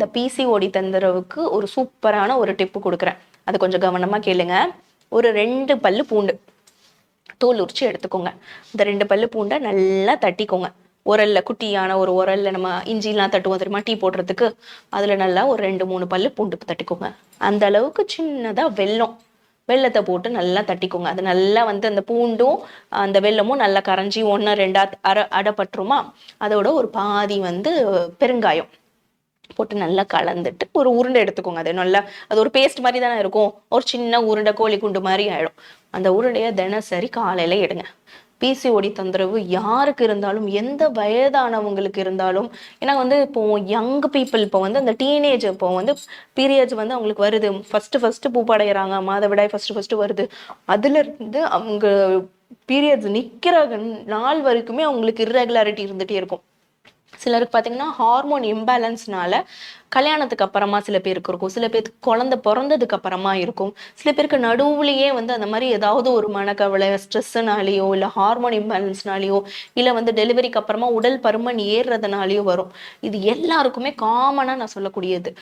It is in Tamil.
இந்த பிசிஓடி தொந்தரவுக்கு ஒரு சூப்பரான ஒரு டிப்பு கொடுக்குறேன். அது கொஞ்சம் கவனமா கேளுங்க. ஒரு 2 பல்லு பூண்டு தோல் உரிச்சு எடுத்துக்கோங்க. இந்த 2 பல்லு பூண்டை நல்லா தட்டிக்கோங்க. உரல்ல, குட்டியான ஒரு உரல்ல நம்ம இஞ்சிலாம் தட்டுவோம் தெரியுமா டீ போடுறதுக்கு, அதுல நல்லா ஒரு 2-3 பல்லு பூண்டு தட்டிக்கோங்க. அந்த அளவுக்கு சின்னதா வெல்லத்தை போட்டு நல்லா தட்டிக்கோங்க. அது நல்லா அந்த பூண்டும் அந்த வெல்லமும் நல்லா கரைஞ்சி 1-2 அடைப்பட்டுருமா, அதோட ஒரு பாதி பெருங்காயம் போட்டு நல்லா கலந்துட்டு ஒரு உருண்டை எடுத்துக்கோங்க. அது நல்லா அது ஒரு பேஸ்ட் மாதிரி தானே இருக்கும். ஒரு சின்ன உருண்டை கோழி குண்டு மாதிரி ஆயிடும். அந்த உருண்டையை தினசரி காலையில எடுங்க. பிசிஓடி தொந்தரவு யாருக்கு இருந்தாலும், எந்த வயதானவங்களுக்கு இருந்தாலும், ஏன்னா இப்போ யங் பீப்புள் இப்போ அந்த டீனேஜ் இப்போ பீரியட்ஸ் அவங்களுக்கு வருது, ஃபர்ஸ்ட் பூப்படைகிறாங்க, மாதவிடாய் ஃபர்ஸ்ட் வருது, அதுல இருந்து அவங்க பீரியட்ஸ் நிக்கிற நாள் வரைக்குமே அவங்களுக்கு இர்ரெகுலாரிட்டி இருந்துட்டே இருக்கும். சிலருக்கு பார்த்தீங்கன்னா ஹார்மோன் இம்பேலன்ஸ்னால கல்யாணத்துக்கு அப்புறமா சில பேருக்கு இருக்கும், சில பேருக்கு குழந்தை பிறந்ததுக்கு அப்புறமா இருக்கும், சில பேருக்கு நடுவுலயே அந்த மாதிரி ஏதாவது ஒரு மனக்கவலை, ஸ்ட்ரெஸ்ஸுனாலேயோ இல்லை ஹார்மோன் இம்பேலன்ஸ்னாலேயோ இல்லை டெலிவரிக்கு அப்புறமா உடல் பருமன் ஏறுறதுனாலயோ வரும். இது எல்லாருக்குமே காமனா நான் சொல்லக்கூடியது.